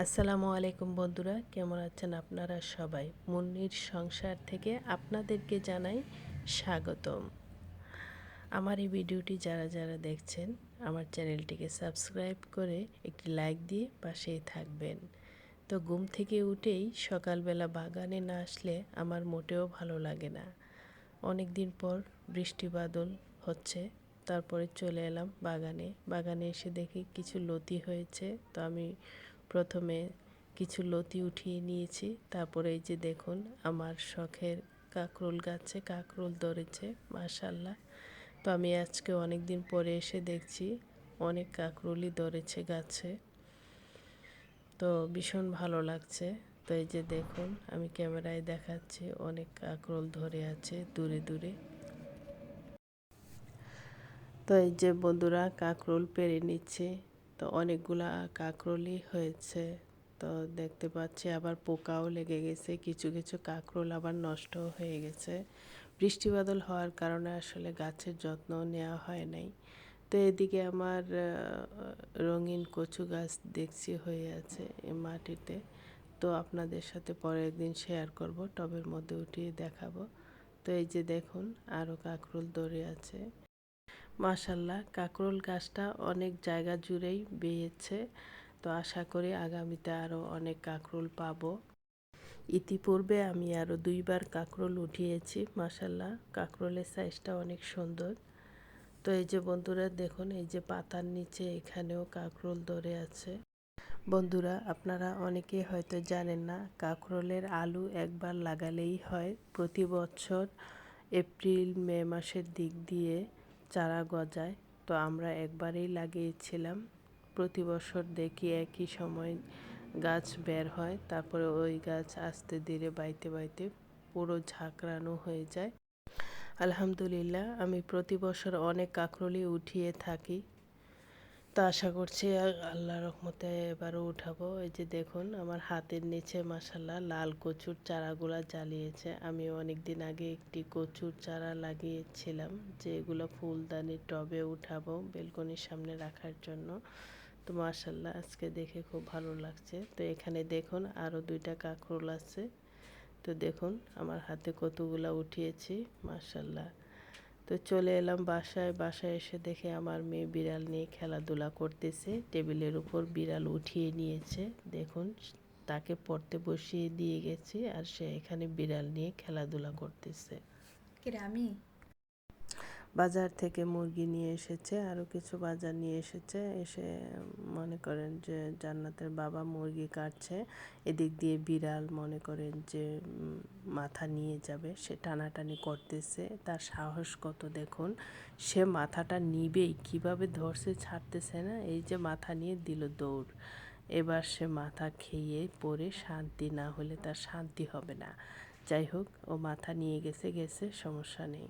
আসসালামু আলাইকুম বন্ধুরা, কেমন আছেন আপনারা সবাই? মুন্নির সংসার থেকে আপনাদেরকে জানাই স্বাগতম। আমার এই ভিডিওটি যারা যারা দেখছেন আমার চ্যানেলটিকে সাবস্ক্রাইব করে একটি লাইক দিয়ে পাশেই থাকবেন। তো ঘুম থেকে উঠেই সকালবেলা বাগানে না আসলে আমার মোটেও ভালো লাগে না। অনেক দিন পর বৃষ্টি বাদল হচ্ছে, তারপরে চলে এলাম বাগানে এসে দেখি কিছু লতি হয়েছে। তো আমি প্রথমে কিছু লতি উঠিয়ে নিয়েছি। তারপরে এই যে দেখুন আমার শখের কাঁকরোল গাছে কাঁকরোল ধরেছে, মাশাআল্লাহ। তো আমি আজকে অনেক দিন পরে এসে দেখছি অনেক কাঁকরোলই ধরেছে গাছে, তো ভীষণ ভালো লাগছে। তো এই যে দেখুন আমি ক্যামেরায় দেখাচ্ছি অনেক কাঁকরোল ধরে আছে দূরে দূরে। তো এই যে বন্ধুরা কাঁকরোল পেড়ে নিচ্ছে, তো অনেকগুলা কাঁকরোলই হয়েছে। তো দেখতে পাচ্ছি আবার পোকাও লেগে গেছে, কিছু কিছু কাঁকরোল আবার নষ্ট হয়ে গেছে। বৃষ্টি বাদল হওয়ার কারণে আসলে গাছের যত্ন নেওয়া হয় নাই। তো এদিকে আমার রঙিন কচু গাছ দেখছি হয়ে আছে এই মাটিতে। তো আপনাদের সাথে পরে একদিন শেয়ার করব, টবের মধ্যে উঠিয়ে দেখাবো। তো এই যে দেখুন আরও কাঁকরোল ধরে আছে, মাশাল্লাহ। কাঁকরোল গাছটা অনেক জায়গা জুড়েই বেয়েছে। তো আশা করি আগামীতে আরও অনেক কাঁকরোল পাবো। ইতিপূর্বে আমি আরও 2বার কাঁকরোল উঠিয়েছি, মাশাল্লাহ। কাঁকরোলের সাইজটা অনেক সুন্দর। তো এই যে বন্ধুরা দেখুন এই যে পাতার নিচে এখানেও কাঁকরোল ধরে আছে। বন্ধুরা আপনারা অনেকেই হয়তো জানেন না, কাঁকরোলের আলু একবার লাগালেই হয়। প্রতি বছর এপ্রিল মে মাসের দিক দিয়ে চারা গজায়। তো আমরা একবারেই লাগিয়েছিলাম। প্রতি বছর দেখি একই সময় গাছ বের হয়, তারপরে ওই গাছ আস্তে ধীরে বাইতে বাইতে পুরো ঝাঁকড়ানো হয়ে যায়। আলহামদুলিল্লাহ আমি প্রতি বছর অনেক কাঁকরোলই উঠিয়ে থাকি। তো আশা করছি আল্লাহর রহমতে এবারও উঠাবো। এই যে দেখুন আমার হাতের নিচে মাশাল্লাহ লাল কচুর চারাগুলা জ্বালিয়েছে। আমি অনেক দিন আগে একটি কচুর চারা লাগিয়েছিলাম, যে এগুলো ফুলদানি টবে উঠাবো বেলকনির সামনে রাখার জন্য। তো মাশাল্লাহ আজকে দেখে খুব ভালো লাগছে। তো এখানে দেখুন আরও 2টা কাঁকরোল আছে। তো দেখুন আমার হাতে কতগুলা উঠিয়েছি, মাশাল্লাহ। তো চলে এলাম বাসায় এসে দেখে আমার মেয়ে বিড়াল নিয়ে খেলাধুলা করতেছে। টেবিলের উপর বিড়াল উঠিয়ে নিয়েছে, দেখুন তাকে পড়তে বসিয়ে দিয়ে গেছি আর সে এখানে বিড়াল নিয়ে খেলাধুলা করতেছে। আমি বাজার থেকে মুরগি নিয়ে এসেছে, আরও কিছু বাজার নিয়ে এসেছে। এসে মনে করেন যে জান্নাতের বাবা মুরগি কাটছে, এদিক দিয়ে বিড়াল মনে করেন যে মাথা নিয়ে যাবে, সে টানাটানি করতেছে। তার সাহস কত দেখুন, সে মাথাটা নিবেই, কিভাবে ধরছে ছাড়তেছে না। এই যে মাথা নিয়ে দিল দৌড়। এবার সে মাথা খেয়ে পড়ে শান্তি না হলে তার শান্তি হবে না। যাই হোক ও মাথা নিয়ে গেছে, সমস্যা নেই।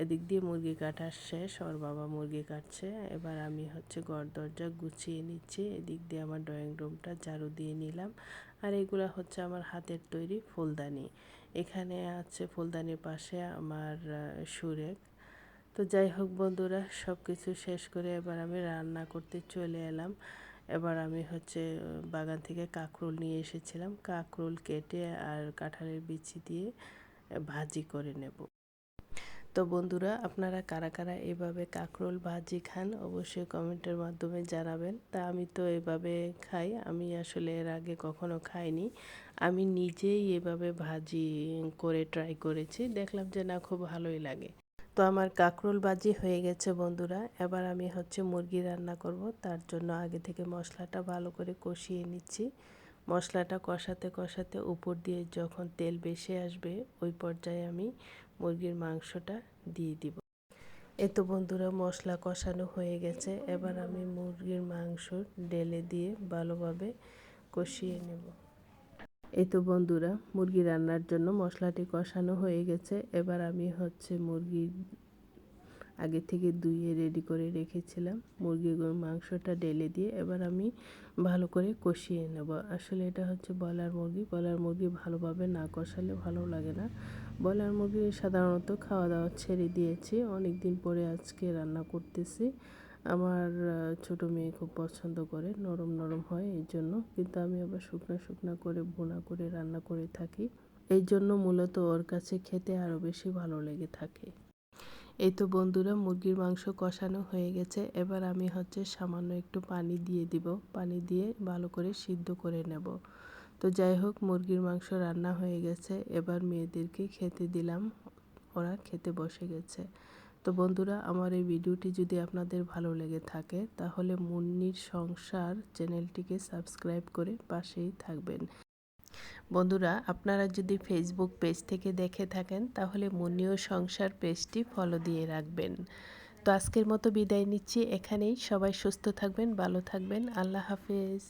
এদিক দিয়ে মুরগি কাটা শেষ, ওর বাবা মুরগি কাটছে। এবার আমি হচ্ছে ঘর দরজা গুছিয়ে নিচ্ছি। এদিক দিয়ে আমার ড্রয়িং রুমটা ঝাড়ু দিয়ে নিলাম। আর এগুলা হচ্ছে আমার হাতের তৈরি ফুলদানি। এখানে আছে ফুলদানির পাশে আমার সুরেক। তো যাই হোক বন্ধুরা সব কিছু শেষ করে এবার আমি রান্না করতে চলে এলাম। এবার আমি হচ্ছে বাগান থেকে কাঁকরোল নিয়ে এসেছিলাম, কাঁকরোল কেটে আর কাঁঠালের বিচি দিয়ে ভাজি করে নেব। তো বন্ধুরা আপনারা কারা কারা এভাবে কাঁকরোল ভাজি খান অবশ্যই কমেন্টের মাধ্যমে জানাবেন। তা আমি তো এভাবে খাই, আমি আসলে এর আগে কখনো খাইনি। আমি নিজেই এভাবে ভাজি করে ট্রাই করেছি, দেখলাম যে না খুব ভালোই লাগে। তো আমার কাঁকরোল ভাজি হয়ে গেছে বন্ধুরা। এবার আমি হচ্ছে মুরগি রান্না করব, তার জন্য আগে থেকে মশলাটা ভালো করে কষিয়ে নিচ্ছি। মশলাটা কষাতে কষাতে উপর দিয়ে যখন তেল ভেসে আসবে ওই পর্যায়ে আমি মুরগির মাংসটা দিয়ে দিব। এই তো বন্ধুরা মশলা কষানো হয়ে গেছে, এবার আমি মুরগির মাংস ঢেলে দিয়ে ভালোভাবে কষিয়ে নেব। এই তো বন্ধুরা মুরগি রান্নার জন্য মশলাটি কষানো হয়ে গেছে। এবার আমি হচ্ছে মুরগি আগে থেকে ধুয়ে রেডি করে রেখেছিলাম, মুরগির মাংসটা ঢেলে দিয়ে এবার আমি ভালো করে কষিয়ে নেব। আসলে এটা হচ্ছে ব্রয়লার মুরগি ভালোভাবে না কষালে ভালো লাগে না। ব্রয়লার মুরগি সাধারণত খাওয়া দাওয়া ছেড়ে দিয়েছি, অনেক দিন পরে আজকে রান্না করতেছি। আমার ছোট মেয়ে খুব পছন্দ করে, নরম নরম হয় এই জন্য। কিন্তু আমি আবার শুকনা শুকনা করে ভুনা করে রান্না করে থাকি, এই জন্য মূলত ওর কাছে খেতে আরও বেশি ভালো লেগে থাকে। এই তো বন্ধুরা, মুরগির মাংস কষানো হয়ে গেছে। এবার আমি সামান্য একটু পানি দিয়ে দিব, পানি দিয়ে ভালো করে সিদ্ধ করে নেব। তো যাই হোক, মুরগির মাংস রান্না হয়ে গেছে। এবার মেয়েদেরকে খেতে দিলাম, ওরা খেতে বসে গেছে। তো বন্ধুরা, আমার এই ভিডিওটি যদি আপনাদের ভালো লেগে থাকে তাহলে মুন্নির সংসার চ্যানেলটিকে সাবস্ক্রাইব করে পাশেই থাকবেন। বন্ধুরা, আপনারা যদি ফেসবুক পেজ থেকে দেখে থাকেন তাহলে মুন্নি ও সংসার পেজটি ফলো দিয়ে রাখবেন। তো আজকের মতো বিদায় নিচ্ছি এখানেই। সবাই সুস্থ থাকবেন, ভালো থাকবেন। আল্লাহ হাফেজ।